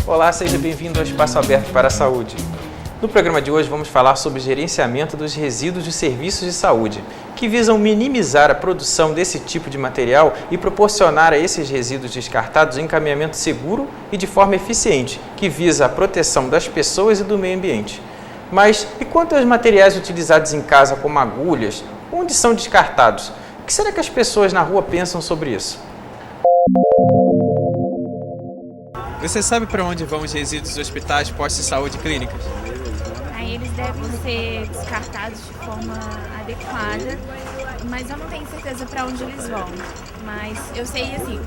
Olá, seja bem-vindo ao Espaço Aberto para a Saúde. No programa de hoje vamos falar sobre o gerenciamento dos resíduos de serviços de saúde, que visam minimizar a produção desse tipo de material e proporcionar a esses resíduos descartados um encaminhamento seguro e de forma eficiente, que visa a proteção das pessoas e do meio ambiente. Mas e quanto aos materiais utilizados em casa, como agulhas, onde são descartados? O que será que as pessoas na rua pensam sobre isso? Você sabe para onde vão os resíduos dos hospitais, postos de saúde e clínicas? Eles devem ser descartados de forma adequada, mas eu não tenho certeza para onde eles vão. Mas eu sei assim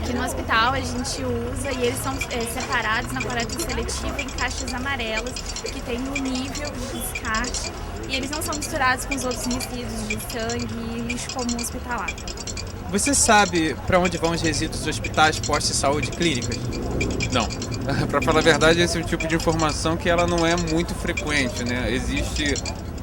que no hospital a gente usa e eles são separados na coleta seletiva em caixas amarelas que tem um nível de descarte e eles não são misturados com os outros resíduos de sangue e lixo comum hospitalar. Você sabe para onde vão os resíduos dos hospitais, postos de saúde e clínicas? Não. Para falar a verdade, esse é um tipo de informação que ela não é muito frequente, né?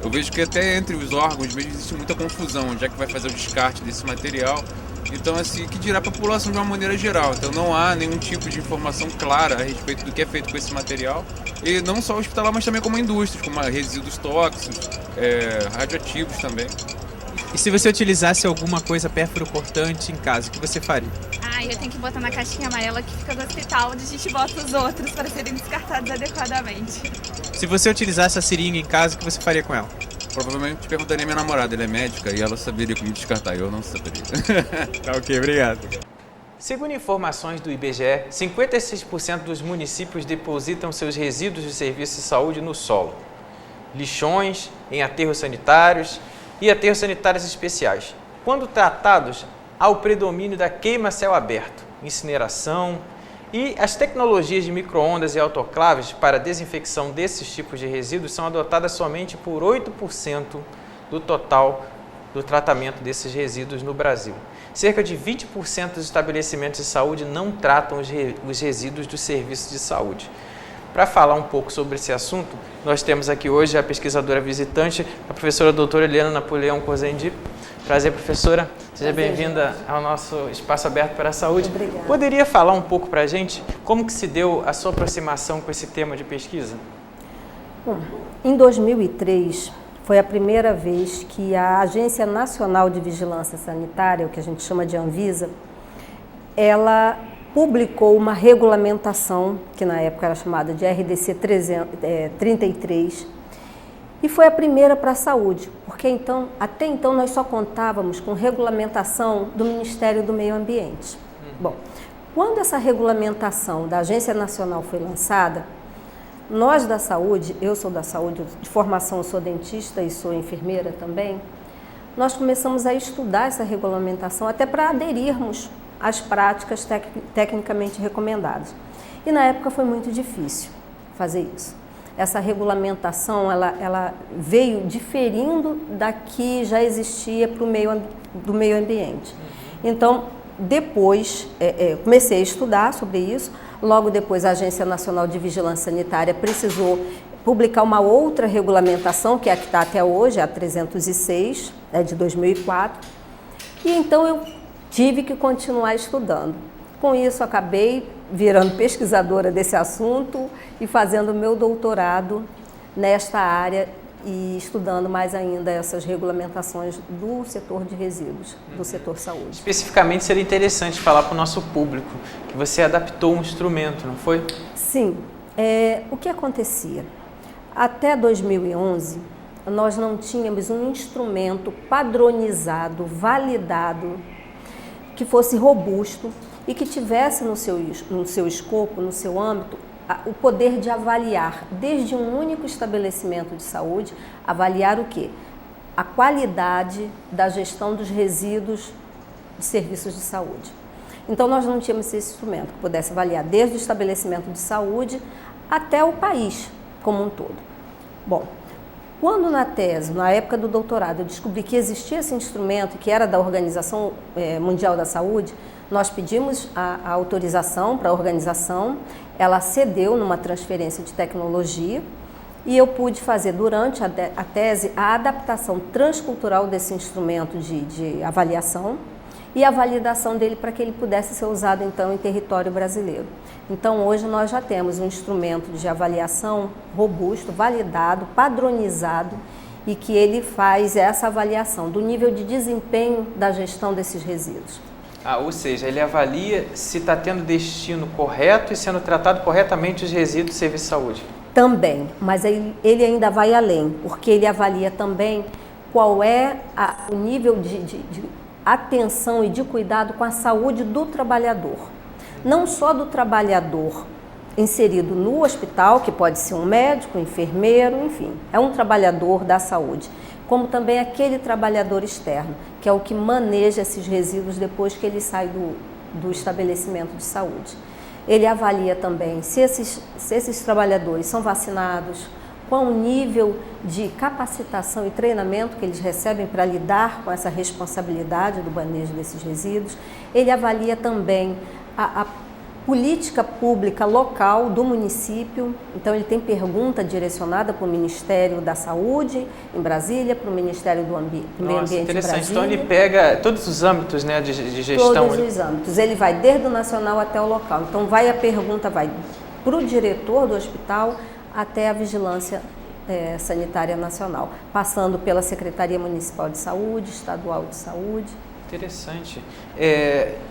Eu vejo que até entre os órgãos mesmo existe muita confusão, onde é que vai fazer o descarte desse material. Então, assim, que dirá a população de uma maneira geral. Então, não há nenhum tipo de informação clara a respeito do que é feito com esse material. E não só hospitalar, mas também como indústrias, como resíduos tóxicos, radioativos também. E se você utilizasse alguma coisa pérfuro-cortante em casa, o que você faria? Eu tenho que botar na caixinha amarela que fica no hospital, onde a gente bota os outros para serem descartados adequadamente. Se você utilizasse a seringa em casa, o que você faria com ela? Provavelmente perguntaria à minha namorada, ela é médica e ela saberia como descartar, eu não saberia. Tá ok, obrigado. Segundo informações do IBGE, 56% dos municípios depositam seus resíduos de serviços de saúde no solo. Lixões, em aterros sanitários e aterros sanitários especiais. Quando tratados, há o predomínio da queima a céu aberto, incineração e as tecnologias de micro-ondas e autoclaves para a desinfecção desses tipos de resíduos são adotadas somente por 8% do total do tratamento desses resíduos no Brasil. Cerca de 20% dos estabelecimentos de saúde não tratam os resíduos dos serviços de saúde. Para falar um pouco sobre esse assunto, nós temos aqui hoje a pesquisadora visitante, a professora doutora Eliana Napoleão Cozendi. Prazer, professora. Seja bem-vinda ao nosso Espaço Aberto para a Saúde. Obrigada. Poderia falar um pouco para a gente como que se deu a sua aproximação com esse tema de pesquisa? Bom, em 2003, foi a primeira vez que a Agência Nacional de Vigilância Sanitária, o que a gente chama de Anvisa, ela publicou uma regulamentação, que na época era chamada de RDC 33, e foi a primeira para a saúde, porque até então nós só contávamos com regulamentação do Ministério do Meio Ambiente. Bom, quando essa regulamentação da Agência Nacional foi lançada, nós da saúde, eu sou da saúde, de formação eu sou dentista e sou enfermeira também, nós começamos a estudar essa regulamentação até para aderirmos às práticas tecnicamente recomendadas. E na época foi muito difícil fazer isso. Essa regulamentação ela veio diferindo da que já existia para o meio ambiente. Então, depois, comecei a estudar sobre isso. Logo depois, a Agência Nacional de Vigilância Sanitária precisou publicar uma outra regulamentação, que é a que está até hoje, a 306, de 2004. E então eu tive que continuar estudando. Com isso, acabei virando pesquisadora desse assunto e fazendo meu doutorado nesta área e estudando mais ainda essas regulamentações do setor de resíduos, do setor saúde. Especificamente, seria interessante falar para o nosso público que você adaptou um instrumento, não foi? Sim. O que acontecia? Até 2011, nós não tínhamos um instrumento padronizado, validado, que fosse robusto e que tivesse no seu escopo, no seu âmbito, o poder de avaliar, desde um único estabelecimento de saúde, avaliar o quê? A qualidade da gestão dos resíduos de serviços de saúde. Então, nós não tínhamos esse instrumento que pudesse avaliar desde o estabelecimento de saúde até o país como um todo. Bom, quando na tese, na época do doutorado, eu descobri que existia esse instrumento, que era da Organização Mundial da Saúde, nós pedimos a autorização para a organização, ela cedeu numa transferência de tecnologia e eu pude fazer durante a tese a adaptação transcultural desse instrumento de avaliação e a validação dele para que ele pudesse ser usado então em território brasileiro. Então hoje nós já temos um instrumento de avaliação robusto, validado, padronizado, e que ele faz essa avaliação do nível de desempenho da gestão desses resíduos. Ou seja, ele avalia se está tendo destino correto e sendo tratado corretamente os resíduos de serviço de saúde. Também, mas ele ainda vai além, porque ele avalia também qual é o nível de atenção e de cuidado com a saúde do trabalhador. Não só do trabalhador inserido no hospital, que pode ser um médico, um enfermeiro, enfim, é um trabalhador da saúde, como também aquele trabalhador externo, que é o que maneja esses resíduos depois que ele sai do estabelecimento de saúde. Ele avalia também se esses trabalhadores são vacinados, qual o nível de capacitação e treinamento que eles recebem para lidar com essa responsabilidade do manejo desses resíduos. Ele avalia também a política pública local do município, então ele tem pergunta direcionada para o Ministério da Saúde em Brasília, para o Ministério do Meio Ambiente em Brasília. Então ele pega todos os âmbitos, né, de gestão. Todos os âmbitos, ele vai desde o nacional até o local. Então a pergunta vai para o diretor do hospital até a Vigilância Sanitária Nacional, passando pela Secretaria Municipal de Saúde, Estadual de Saúde. Interessante.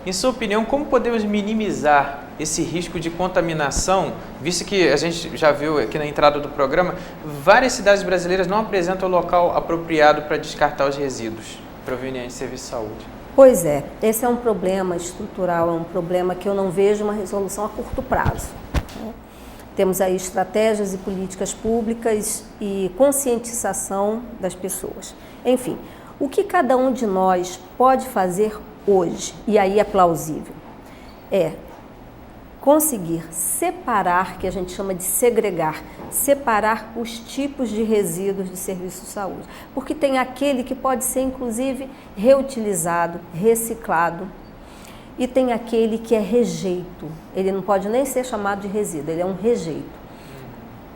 Em sua opinião, como podemos minimizar esse risco de contaminação, visto que a gente já viu aqui na entrada do programa, várias cidades brasileiras não apresentam o local apropriado para descartar os resíduos provenientes de serviço de saúde? Pois é, esse é um problema estrutural, é um problema que eu não vejo uma resolução a curto prazo. Temos aí estratégias e políticas públicas e conscientização das pessoas. Enfim, o que cada um de nós pode fazer hoje, e aí é plausível, é conseguir separar, que a gente chama de segregar, separar os tipos de resíduos de serviço de saúde. Porque tem aquele que pode ser, inclusive, reutilizado, reciclado, e tem aquele que é rejeito. Ele não pode nem ser chamado de resíduo, ele é um rejeito,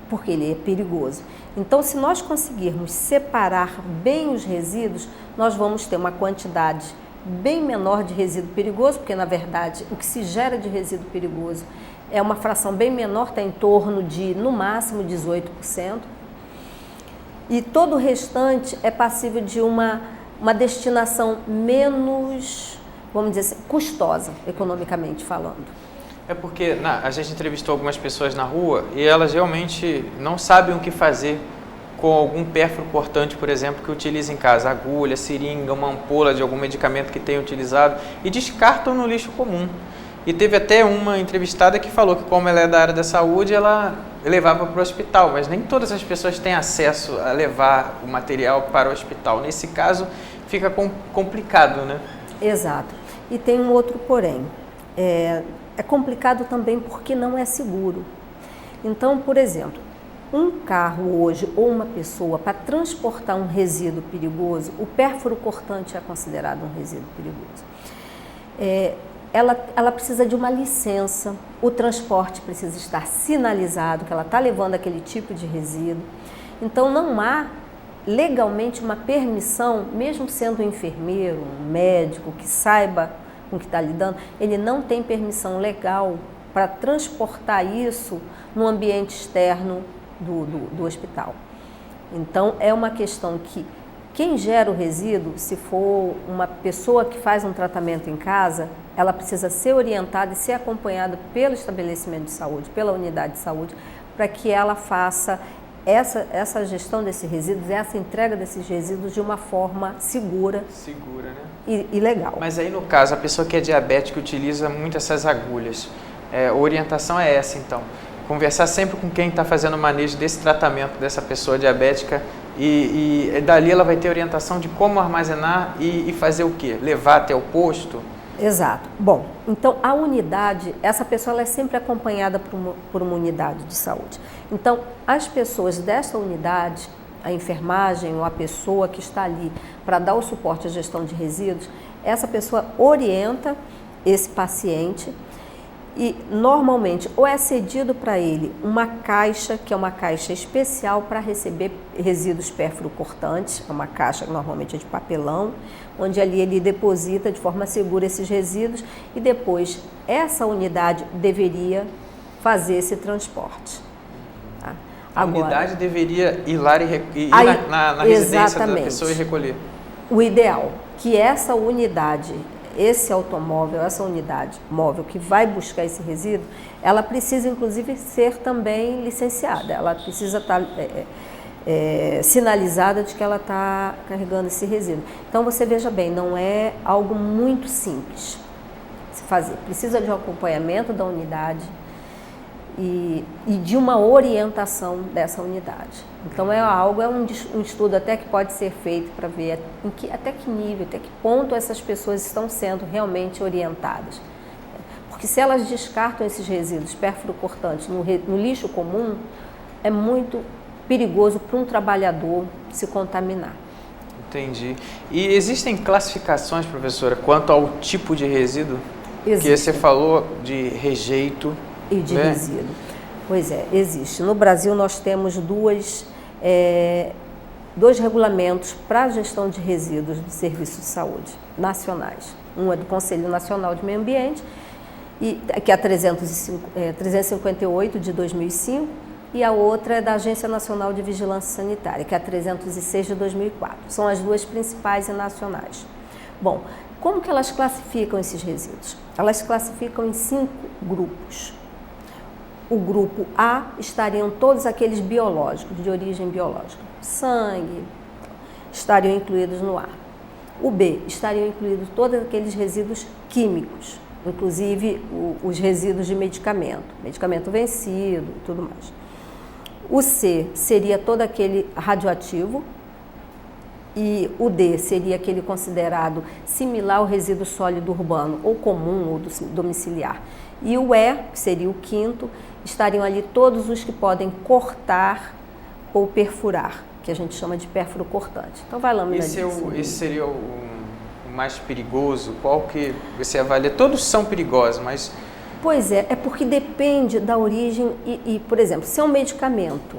porque ele é perigoso. Então, se nós conseguirmos separar bem os resíduos, nós vamos ter uma quantidade bem menor de resíduo perigoso, porque, na verdade, o que se gera de resíduo perigoso é uma fração bem menor, está em torno de, no máximo, 18%. E todo o restante é passível de uma destinação menos, vamos dizer assim, custosa, economicamente falando. É porque a gente entrevistou algumas pessoas na rua e elas realmente não sabem o que fazer com algum pérfuro cortante, por exemplo, que utiliza em casa, agulha, seringa, uma ampola de algum medicamento que tenha utilizado e descartam no lixo comum. E teve até uma entrevistada que falou que, como ela é da área da saúde, ela levava para o hospital, mas nem todas as pessoas têm acesso a levar o material para o hospital. Nesse caso, fica complicado, né? Exato. E tem um outro porém. É complicado também porque não é seguro. Então, por exemplo, um carro hoje ou uma pessoa, para transportar um resíduo perigoso, o pérfuro cortante é considerado um resíduo perigoso. Ela precisa de uma licença, o transporte precisa estar sinalizado que ela está levando aquele tipo de resíduo. Então, não há legalmente uma permissão, mesmo sendo um enfermeiro, um médico que saiba com o que está lidando, ele não tem permissão legal para transportar isso no ambiente externo do hospital. Então, é uma questão que quem gera o resíduo, se for uma pessoa que faz um tratamento em casa, ela precisa ser orientada e ser acompanhada pelo estabelecimento de saúde, pela unidade de saúde, para que ela faça essa gestão desses resíduos, essa entrega desses resíduos de uma forma segura. Segura, né? E legal. Mas aí, no caso, a pessoa que é diabética utiliza muito essas agulhas. A orientação é essa, então. Conversar sempre com quem está fazendo o manejo desse tratamento dessa pessoa diabética e dali ela vai ter orientação de como armazenar e fazer o quê? Levar até o posto? Exato. Bom, então a unidade, essa pessoa ela é sempre acompanhada por uma unidade de saúde. Então, as pessoas dessa unidade, a enfermagem ou a pessoa que está ali para dar o suporte à gestão de resíduos, essa pessoa orienta esse paciente E normalmente ou é cedido para ele uma caixa, que é uma caixa especial para receber resíduos perfluorocortantes, é uma caixa que normalmente é de papelão, onde ali ele deposita de forma segura esses resíduos e depois essa unidade deveria fazer esse transporte. Tá? A unidade deveria ir lá e na residência da pessoa e recolher. O ideal, que essa unidade, esse automóvel, essa unidade móvel que vai buscar esse resíduo, ela precisa inclusive ser também licenciada, ela precisa estar sinalizada de que ela está carregando esse resíduo. Então você veja bem, não é algo muito simples se fazer, precisa de um acompanhamento da unidade e de uma orientação dessa unidade. Então é um estudo até que pode ser feito para ver até que nível, até que ponto essas pessoas estão sendo realmente orientadas. Porque se elas descartam esses resíduos perfluorocortantes no lixo comum, é muito perigoso para um trabalhador se contaminar. Entendi. E existem classificações, professora, quanto ao tipo de resíduo? Existe. Que você falou de rejeito e de resíduo. Pois é, existe. No Brasil nós temos dois regulamentos para a gestão de resíduos do Serviço de Saúde nacionais. Um é do Conselho Nacional de Meio Ambiente, que é a 358 de 2005, e a outra é da Agência Nacional de Vigilância Sanitária, que é a 306 de 2004. São as duas principais e nacionais. Bom, como que elas classificam esses resíduos? Elas classificam em 5 grupos. O grupo A estariam todos aqueles biológicos, de origem biológica. Sangue estariam incluídos no A. O B estariam incluídos todos aqueles resíduos químicos, inclusive os resíduos de medicamento vencido e tudo mais. O C seria todo aquele radioativo e o D seria aquele considerado similar ao resíduo sólido urbano, ou comum, ou domiciliar. E o E, que seria o quinto, estariam ali todos os que podem cortar ou perfurar, que a gente chama de perfluorocortante. Então vai lâmina esse seria o mais perigoso? Qual que você avalia? Todos são perigosos, mas... Pois é porque depende da origem e, por exemplo, se é um medicamento,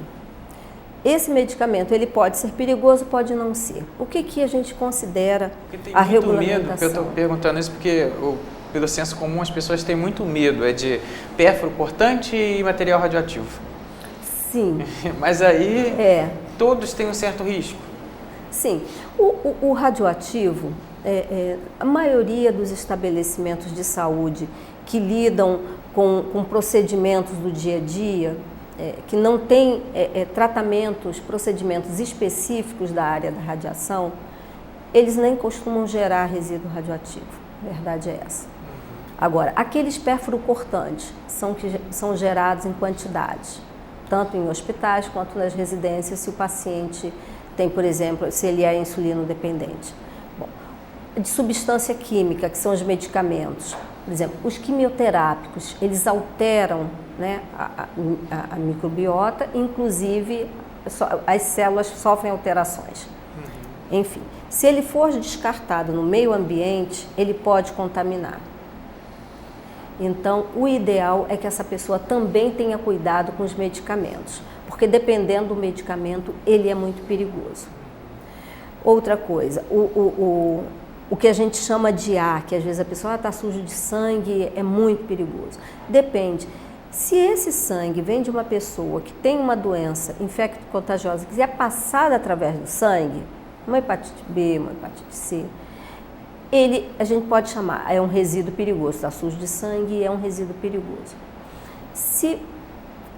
esse medicamento ele pode ser perigoso, pode não ser. O que a gente considera a regulamentação? Eu estou perguntando isso porque, pelo senso comum, as pessoas têm muito medo de perfluorocortante e material radioativo. Sim. Mas aí todos têm um certo risco. Sim. O radioativo, a maioria dos estabelecimentos de saúde que lidam com procedimentos do dia a dia, que não tem procedimentos específicos da área da radiação, eles nem costumam gerar resíduo radioativo. A verdade é essa. Agora, aqueles perfluorocortantes são gerados em quantidade, tanto em hospitais quanto nas residências, se o paciente tem, por exemplo, se ele é insulino dependente. Bom, de substância química, que são os medicamentos, por exemplo, os quimioterápicos, eles alteram, né, a microbiota, inclusive as células sofrem alterações. Enfim, se ele for descartado no meio ambiente, ele pode contaminar. Então, o ideal é que essa pessoa também tenha cuidado com os medicamentos, porque dependendo do medicamento, ele é muito perigoso. Outra coisa, o que a gente chama de A, que às vezes a pessoa está sujo de sangue, é muito perigoso. Depende. Se esse sangue vem de uma pessoa que tem uma doença infecto-contagiosa que é passada através do sangue, uma hepatite B, uma hepatite C, a gente pode chamar, é um resíduo perigoso, está sujo de sangue e é um resíduo perigoso. Se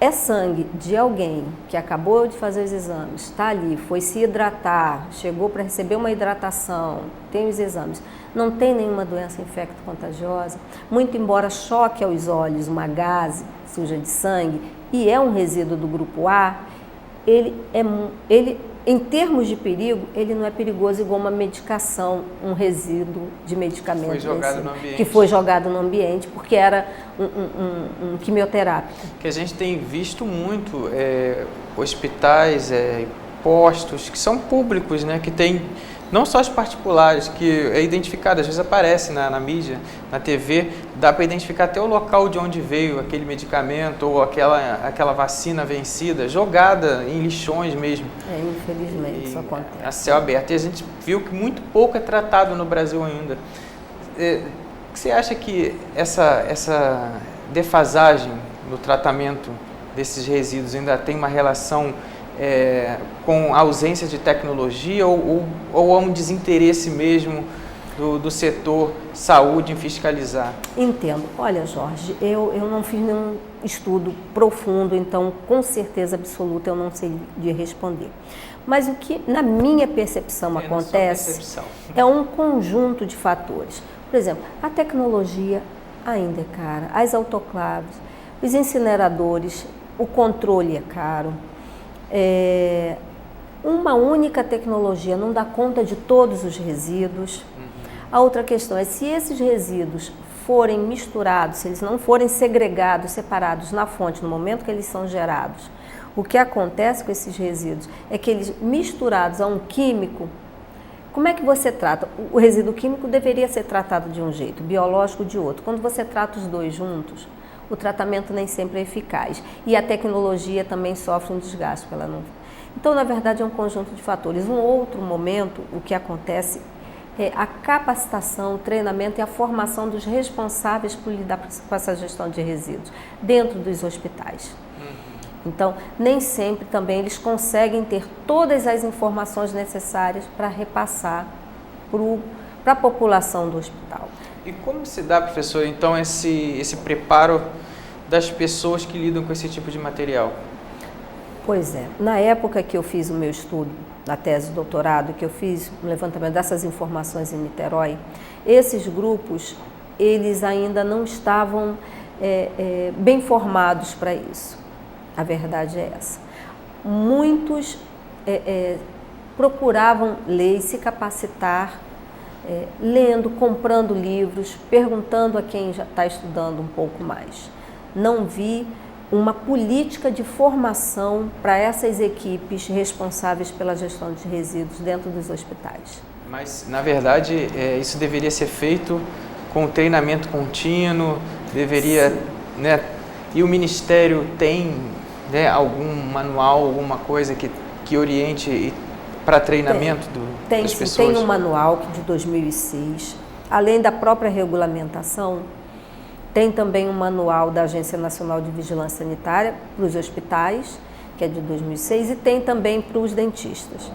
é sangue de alguém que acabou de fazer os exames, está ali, foi se hidratar, chegou para receber uma hidratação, tem os exames, não tem nenhuma doença infecto-contagiosa, muito embora choque aos olhos uma gaze suja de sangue e é um resíduo do grupo A, ele em termos de perigo, ele não é perigoso igual uma medicação, um resíduo de medicamento que foi jogado no ambiente porque era um quimioterápico. Que a gente tem visto muito hospitais, postos que são públicos, né, que tem não só as particulares, que é identificado, às vezes aparece na mídia, na TV, dá para identificar até o local de onde veio aquele medicamento ou aquela vacina vencida, jogada em lixões mesmo. Infelizmente, isso acontece. A céu aberto. E a gente viu que muito pouco é tratado no Brasil ainda. Você acha que essa defasagem no tratamento desses resíduos ainda tem uma relação com a ausência de tecnologia ou há um desinteresse mesmo do setor saúde em fiscalizar? Entendo. Olha, Jorge, eu não fiz nenhum estudo profundo, então com certeza absoluta eu não sei de responder. Mas o que na minha percepção acontece é um conjunto de fatores. Por exemplo, a tecnologia ainda é cara, as autoclaves, os incineradores, o controle é caro. Uma única tecnologia não dá conta de todos os resíduos. A outra questão é se esses resíduos forem misturados, se eles não forem segregados, separados na fonte no momento que eles são gerados, o que acontece com esses resíduos é que eles misturados a um químico, como é que você trata? O resíduo químico deveria ser tratado de um jeito, biológico de outro. Quando você trata os dois juntos, o tratamento nem sempre é eficaz. E a tecnologia também sofre um desgaste. Então, na verdade, é um conjunto de fatores. Um outro momento, o que acontece é a capacitação, o treinamento e a formação dos responsáveis por lidar com essa gestão de resíduos dentro dos hospitais. Então, nem sempre também eles conseguem ter todas as informações necessárias para repassar para a população do hospital. E como se dá, professor, então, esse preparo das pessoas que lidam com esse tipo de material? Pois é, na época que eu fiz o meu estudo, na tese de doutorado, que eu fiz o levantamento dessas informações em Niterói, esses grupos, eles ainda não estavam bem formados para isso. A verdade é essa. Muitos procuravam ler e se capacitar, lendo, comprando livros, perguntando a quem já está estudando um pouco mais. Não vi uma política de formação para essas equipes responsáveis pela gestão de resíduos dentro dos hospitais. Mas, na verdade, isso deveria ser feito com treinamento contínuo, deveria, né? E o Ministério tem, né, algum manual, alguma coisa que oriente para treinamento das pessoas? Tem um manual de 2006, além da própria regulamentação, tem também um manual da Agência Nacional de Vigilância Sanitária para os hospitais, que é de 2006, e tem também para os dentistas.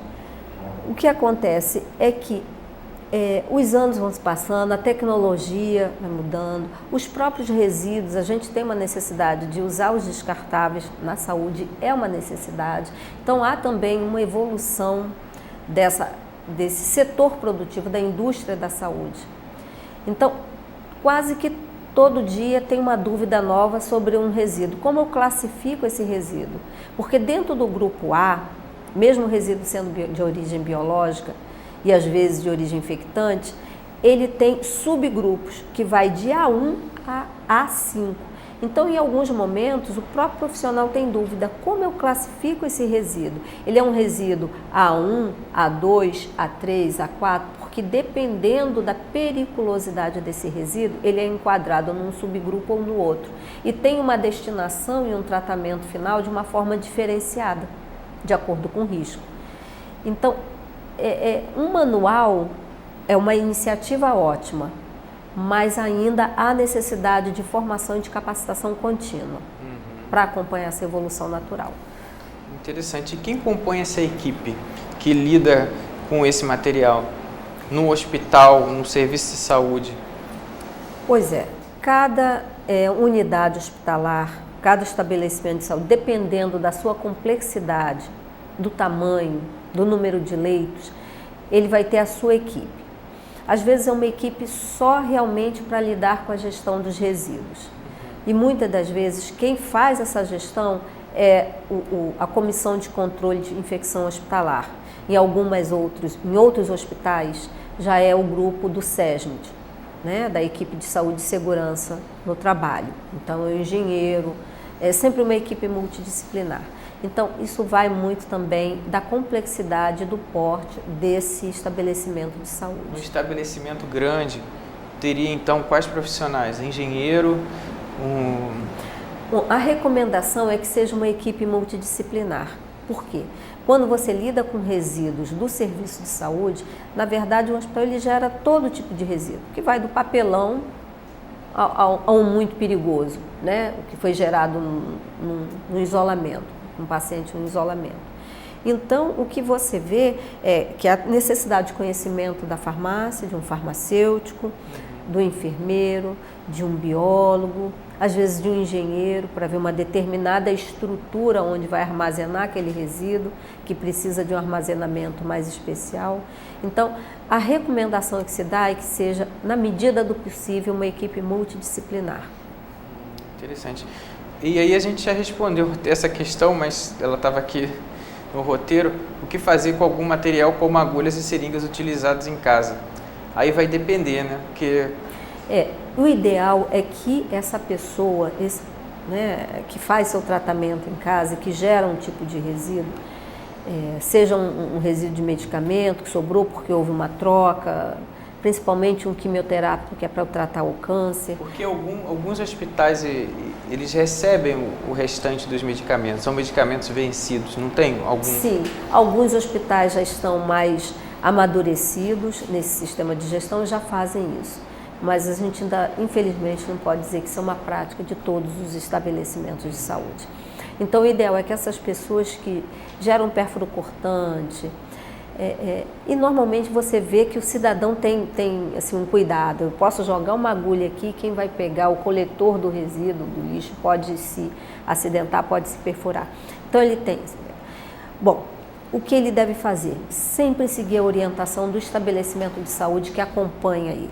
O que acontece é que os anos vão se passando, a tecnologia vai mudando, os próprios resíduos, a gente tem uma necessidade de usar os descartáveis na saúde, é uma necessidade. Então há também uma evolução desse setor produtivo, da indústria da saúde. Então, quase que todo dia tem uma dúvida nova sobre um resíduo. Como eu classifico esse resíduo? Porque dentro do grupo A, mesmo o resíduo sendo de origem biológica e às vezes de origem infectante, ele tem subgrupos que vai de A1 a A5. Então, em alguns momentos, o próprio profissional tem dúvida, como eu classifico esse resíduo? Ele é um resíduo A1, A2, A3, A4, porque dependendo da periculosidade desse resíduo, ele é enquadrado num subgrupo ou no outro. E tem uma destinação e um tratamento final de uma forma diferenciada, de acordo com o risco. Então, um manual é uma iniciativa ótima, mas ainda há necessidade de formação e de capacitação contínua para acompanhar essa evolução natural. Interessante. E quem compõe essa equipe que lida com esse material no hospital, no serviço de saúde? Pois é, cada unidade hospitalar, cada estabelecimento de saúde, dependendo da sua complexidade, do tamanho, do número de leitos, ele vai ter a sua equipe. Às vezes é uma equipe só realmente para lidar com a gestão dos resíduos. E muitas das vezes quem faz essa gestão é a Comissão de Controle de Infecção Hospitalar. Em outros hospitais já é o grupo do SESMID, né, da equipe de saúde e segurança no trabalho. Então é o engenheiro, é sempre uma equipe multidisciplinar. Então, isso vai muito também da complexidade do porte desse estabelecimento de saúde. Um estabelecimento grande teria, então, quais profissionais? Engenheiro? Bom, a recomendação é que seja uma equipe multidisciplinar. Por quê? Quando você lida com resíduos do serviço de saúde, na verdade, o hospital ele gera todo tipo de resíduo, que vai do papelão a um muito perigoso, né? O que foi gerado no isolamento, um paciente no isolamento. Então, o que você vê é que a necessidade de conhecimento da farmácia, de um farmacêutico, do enfermeiro, de um biólogo, às vezes de um engenheiro, para ver uma determinada estrutura onde vai armazenar aquele resíduo, que precisa de um armazenamento mais especial. Então, a recomendação que se dá é que seja, na medida do possível, uma equipe multidisciplinar. Interessante. E aí a gente já respondeu essa questão, mas ela estava aqui no roteiro. O que fazer com algum material como agulhas e seringas utilizados em casa? Aí vai depender, né? Porque... o ideal é que essa pessoa, que faz seu tratamento em casa, que gera um tipo de resíduo, seja um resíduo de medicamento que sobrou porque houve uma troca, principalmente um quimioterápico que é para tratar o câncer. Porque alguns hospitais, eles recebem o restante dos medicamentos, são medicamentos vencidos, não tem algum? Sim, alguns hospitais já estão mais amadurecidos nesse sistema de gestão e já fazem isso. Mas a gente ainda, infelizmente, não pode dizer que isso é uma prática de todos os estabelecimentos de saúde. Então, o ideal é que essas pessoas que geram pérfuro cortante, e normalmente você vê que o cidadão tem assim, um cuidado. Eu posso jogar uma agulha aqui, quem vai pegar o coletor do resíduo, do lixo, pode se acidentar, pode se perfurar. Então, ele tem. Bom, o que ele deve fazer? Sempre seguir a orientação do estabelecimento de saúde que acompanha ele.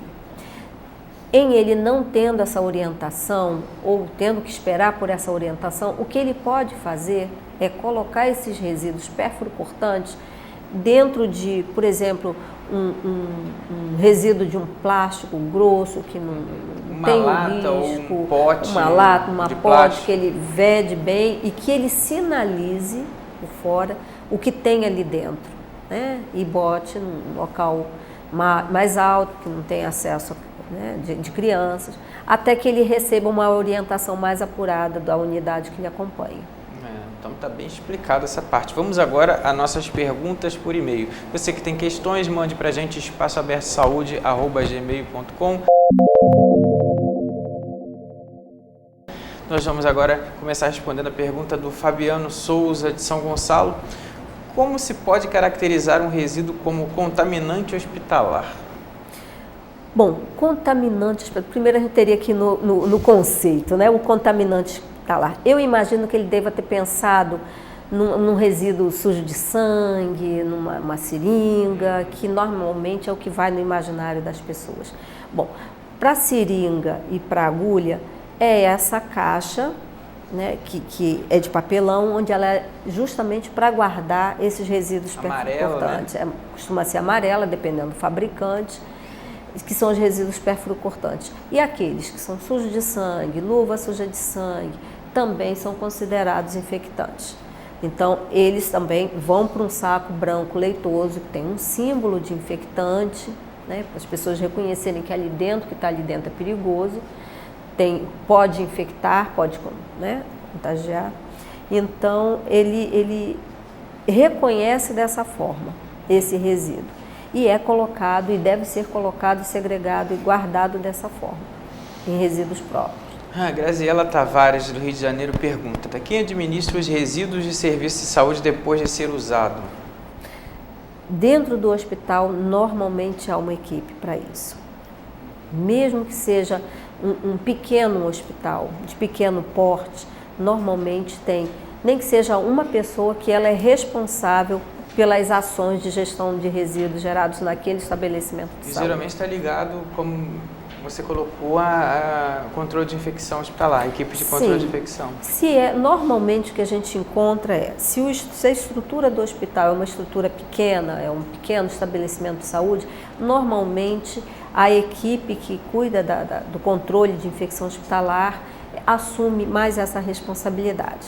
Em ele não tendo essa orientação ou tendo que esperar por essa orientação, o que ele pode fazer é colocar esses resíduos pérfuro-cortantes dentro de, por exemplo, um resíduo de um plástico grosso que não tem risco, ou um pote, uma lata, uma pote que ele vede bem e que ele sinalize por fora o que tem ali dentro, né? E bote num local mais alto, que não tem acesso de crianças, até que ele receba uma orientação mais apurada da unidade que lhe acompanha. Então está bem explicada essa parte. Vamos agora às nossas perguntas por e-mail. Você que tem questões, mande para a gente espaçoabertosaude@gmail.com. Nós vamos agora começar respondendo a pergunta do Fabiano Souza, de São Gonçalo. Como se pode caracterizar um resíduo como contaminante hospitalar? Bom, contaminante, primeiro a gente teria aqui no conceito, né? O contaminante hospitalar. Eu imagino que ele deva ter pensado num resíduo sujo de sangue, numa seringa, que normalmente é o que vai no imaginário das pessoas. Bom, para a seringa e para a agulha, é essa caixa, né, que é de papelão, onde ela é justamente para guardar esses resíduos perfuro-cortantes. Né? Costuma ser amarela, dependendo do fabricante, que são os resíduos perfuro-cortantes. E aqueles que são sujos de sangue, luva suja de sangue, também são considerados infectantes. Então, eles também vão para um saco branco leitoso, que tem um símbolo de infectante, né, para as pessoas reconhecerem que ali dentro, que está ali dentro é perigoso, pode infectar, pode, né, contagiar. Então, ele reconhece dessa forma esse resíduo. E é colocado, e deve ser colocado, segregado e guardado dessa forma, em resíduos próprios. A Graziela Tavares, do Rio de Janeiro, pergunta: quem administra os resíduos de serviço de saúde depois de ser usado? Dentro do hospital, normalmente há uma equipe para isso. Mesmo que seja um pequeno hospital, de pequeno porte, normalmente tem, nem que seja uma pessoa que ela é responsável pelas ações de gestão de resíduos gerados naquele estabelecimento de saúde. Geralmente está ligado, como você colocou, a controle de infecção hospitalar, a equipe de controle de infecção. Normalmente o que a gente encontra se a estrutura do hospital é uma estrutura pequena, é um pequeno estabelecimento de saúde, normalmente a equipe que cuida do controle de infecção hospitalar, assume mais essa responsabilidade.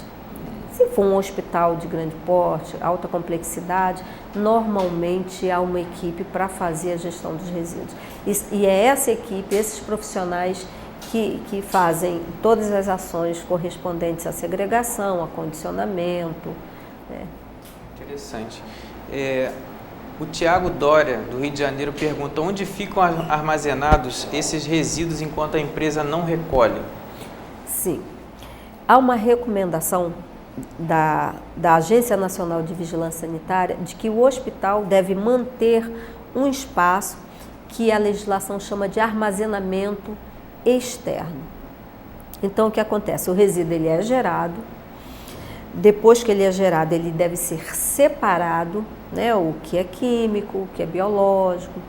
Se for um hospital de grande porte, alta complexidade, normalmente há uma equipe para fazer a gestão dos resíduos. E é essa equipe, esses profissionais que fazem todas as ações correspondentes à segregação, a condicionamento. Né? Interessante. O Tiago Dória, do Rio de Janeiro, pergunta onde ficam armazenados esses resíduos enquanto a empresa não recolhe? Sim. Há uma recomendação da Agência Nacional de Vigilância Sanitária de que o hospital deve manter um espaço que a legislação chama de armazenamento externo. Então, o que acontece? O resíduo ele é gerado, depois que ele é gerado, ele deve ser separado, né, o que é químico, o que é biológico,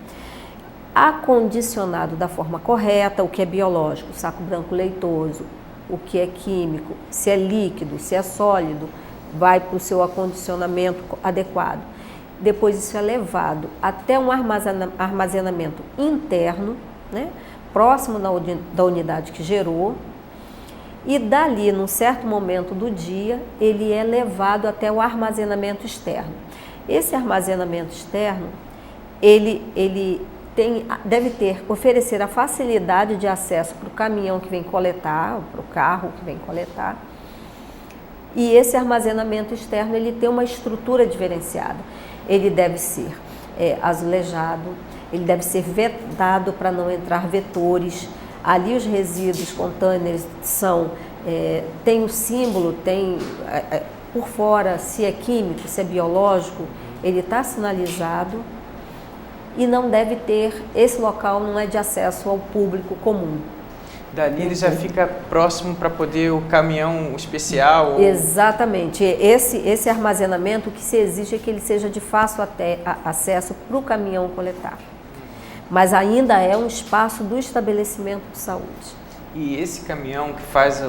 acondicionado da forma correta, o que é biológico, saco branco leitoso, o que é químico, se é líquido, se é sólido, vai para o seu acondicionamento adequado. Depois isso é levado até um armazenamento interno, né, próximo da unidade que gerou, e dali, num certo momento do dia, ele é levado até o armazenamento externo. Esse armazenamento externo, ele deve oferecer a facilidade de acesso para o caminhão que vem coletar, para o carro que vem coletar. E esse armazenamento externo, ele tem uma estrutura diferenciada. Ele deve ser azulejado, ele deve ser vetado para não entrar vetores. Ali os resíduos, containers, tem o símbolo, tem por fora, se é químico, se é biológico, ele está sinalizado e não deve ter, esse local não é de acesso ao público comum. Dali ele já fica próximo para poder o caminhão especial? Exatamente. Esse armazenamento, o que se exige é que ele seja de fácil acesso para o caminhão coletar. Mas ainda é um espaço do estabelecimento de saúde. E esse caminhão que faz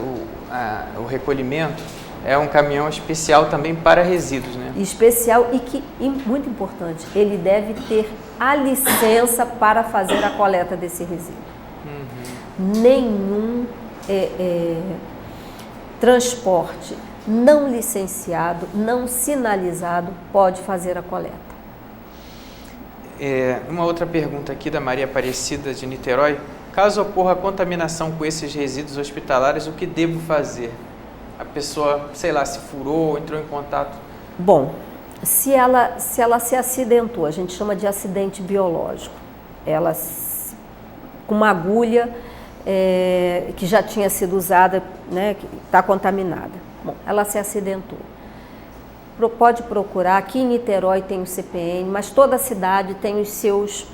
o recolhimento é um caminhão especial também para resíduos, né? Especial e muito importante, ele deve ter a licença para fazer a coleta desse resíduo. Nenhum transporte não licenciado, não sinalizado pode fazer a coleta. Uma outra pergunta aqui da Maria Aparecida de Niterói. Caso ocorra contaminação com esses resíduos hospitalares, o que devo fazer? A pessoa, sei lá, se furou, entrou em contato? Bom, se ela se acidentou, a gente chama de acidente biológico. Ela, com uma agulha que já tinha sido usada, né, que está contaminada. Bom, ela se acidentou. Pode procurar, aqui em Niterói tem o CPN, mas toda a cidade tem referência,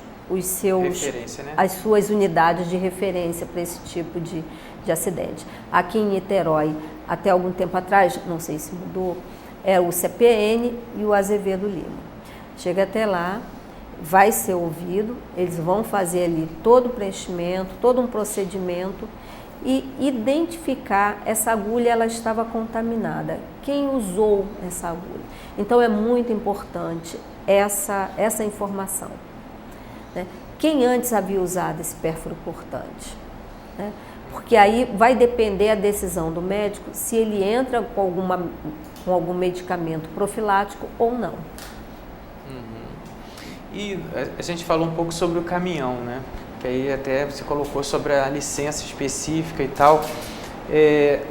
né? As suas unidades de referência para esse tipo de acidente. Aqui em Niterói, até algum tempo atrás, não sei se mudou, é o CPN e o Azevedo Lima. Chega até lá, vai ser ouvido, eles vão fazer ali todo o preenchimento, todo um procedimento e identificar essa agulha, ela estava contaminada. Quem usou essa agulha? Então é muito importante essa informação. Né? Quem antes havia usado esse pérfuro cortante? Né? Porque aí vai depender a decisão do médico se ele entra com algum medicamento profilático ou não. E a gente falou um pouco sobre o caminhão, né? Que aí até você colocou sobre a licença específica e tal.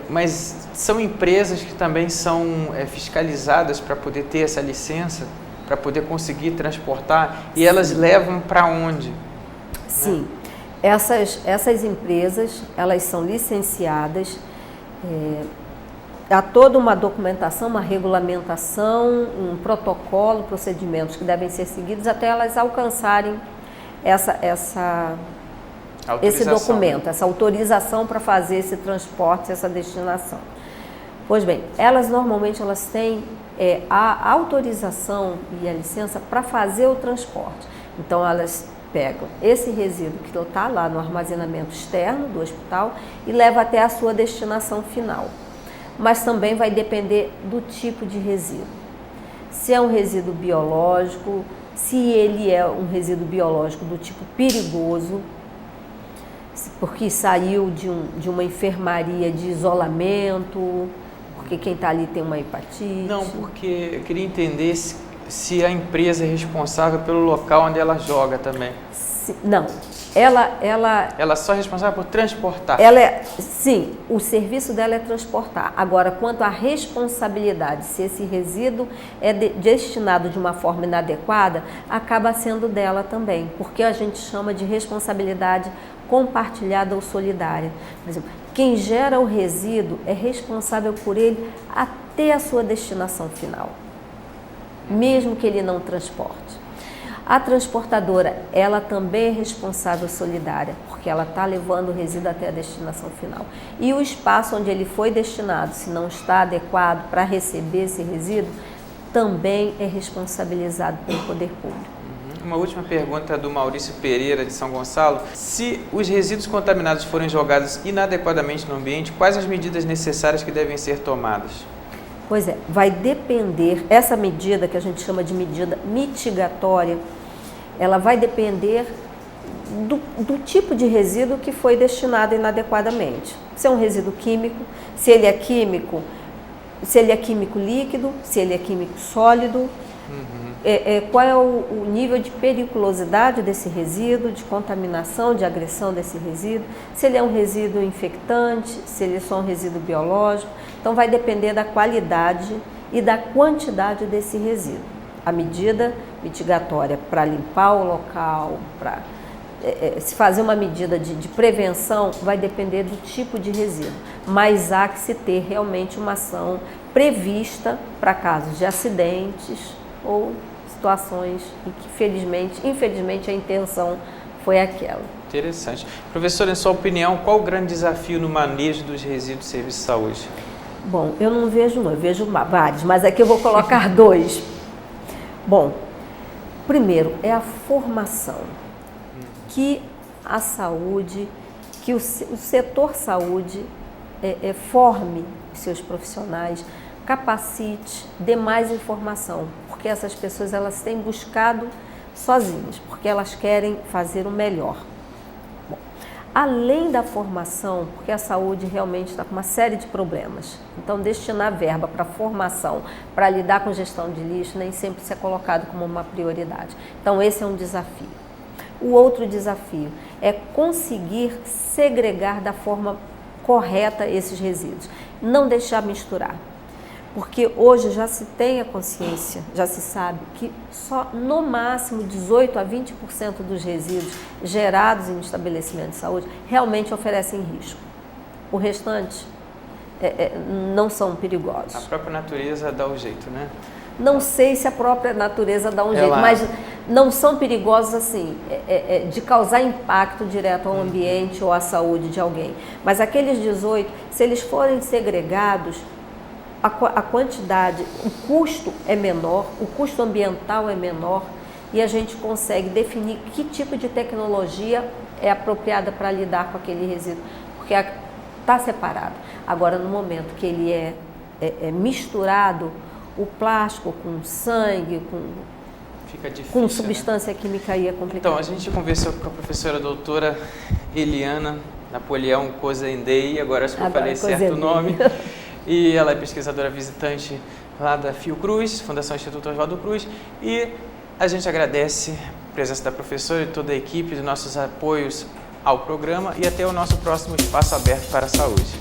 Mas são empresas que também são fiscalizadas para poder ter essa licença, para poder conseguir transportar, e elas levam para onde? Sim, né? Essas empresas, elas são licenciadas, há toda uma documentação, uma regulamentação, um protocolo, procedimentos que devem ser seguidos até elas alcançarem esse documento, essa autorização para fazer esse transporte, essa destinação. Pois bem, normalmente têm a autorização e a licença para fazer o transporte. Então elas pegam esse resíduo que está lá no armazenamento externo do hospital e leva até a sua destinação final. Mas também vai depender do tipo de resíduo. Se é um resíduo biológico, se ele é um resíduo biológico do tipo perigoso, porque saiu de uma enfermaria de isolamento, porque quem está ali tem uma hepatite. Não, porque eu queria entender se a empresa é responsável pelo local onde ela joga também. Não, ela só é responsável por transportar. Sim, o serviço dela é transportar. Agora, quanto à responsabilidade, se esse resíduo é destinado de uma forma inadequada, acaba sendo dela também, porque a gente chama de responsabilidade compartilhada ou solidária. Por exemplo, quem gera o resíduo é responsável por ele até a sua destinação final, mesmo que ele não transporte. A transportadora, ela também é responsável solidária, porque ela está levando o resíduo até a destinação final. E o espaço onde ele foi destinado, se não está adequado para receber esse resíduo, também é responsabilizado pelo poder público. Uma última pergunta do Maurício Pereira, de São Gonçalo. Se os resíduos contaminados forem jogados inadequadamente no ambiente, quais as medidas necessárias que devem ser tomadas? Pois é, vai depender, essa medida que a gente chama de medida mitigatória, ela vai depender do tipo de resíduo que foi destinado inadequadamente. Se é um resíduo químico, se ele é químico líquido, se ele é químico sólido, qual é o nível de periculosidade desse resíduo, de contaminação, de agressão desse resíduo, se ele é um resíduo infectante, se ele é só um resíduo biológico. Então vai depender da qualidade e da quantidade desse resíduo. A medida mitigatória para limpar o local, para se fazer uma medida de prevenção, vai depender do tipo de resíduo, mas há que se ter realmente uma ação prevista para casos de acidentes ou situações em que, infelizmente, a intenção foi aquela. Interessante. Professor, em sua opinião, qual o grande desafio no manejo dos resíduos de serviço de saúde? Bom, eu não vejo eu vejo vários, mas aqui eu vou colocar dois. Bom, primeiro é a formação, que a saúde, que o setor saúde forme seus profissionais, capacite, dê mais informação, porque essas pessoas elas têm buscado sozinhas, porque elas querem fazer o melhor. Bom, além da formação, porque a saúde realmente está com uma série de problemas, então destinar verba para formação, para lidar com gestão de lixo, nem sempre isso é colocado como uma prioridade. Então esse é um desafio. O outro desafio é conseguir segregar da forma correta esses resíduos, não deixar misturar. Porque hoje já se tem a consciência, já se sabe que só no máximo 18% a 20% dos resíduos gerados em estabelecimento de saúde realmente oferecem risco. O restante não são perigosos. A própria natureza dá o jeito, né? Não sei se a própria natureza dá um jeito, mas não são perigosos assim, de causar impacto direto ao ambiente ou à saúde de alguém. Mas aqueles 18, se eles forem segregados, a quantidade, o custo é menor, o custo ambiental é menor e a gente consegue definir que tipo de tecnologia é apropriada para lidar com aquele resíduo, porque está separado. Agora, no momento que ele é misturado, o plástico com sangue, fica difícil, com substância química aí é complicado. Então, a gente conversou com a professora doutora Eliana Napoleão Cozendei, agora acho que eu falei certo o nome. E ela é pesquisadora visitante lá da Fiocruz, Fundação Instituto Oswaldo Cruz. E a gente agradece a presença da professora e toda a equipe, dos nossos apoios ao programa e até o nosso próximo Espaço Aberto para a Saúde.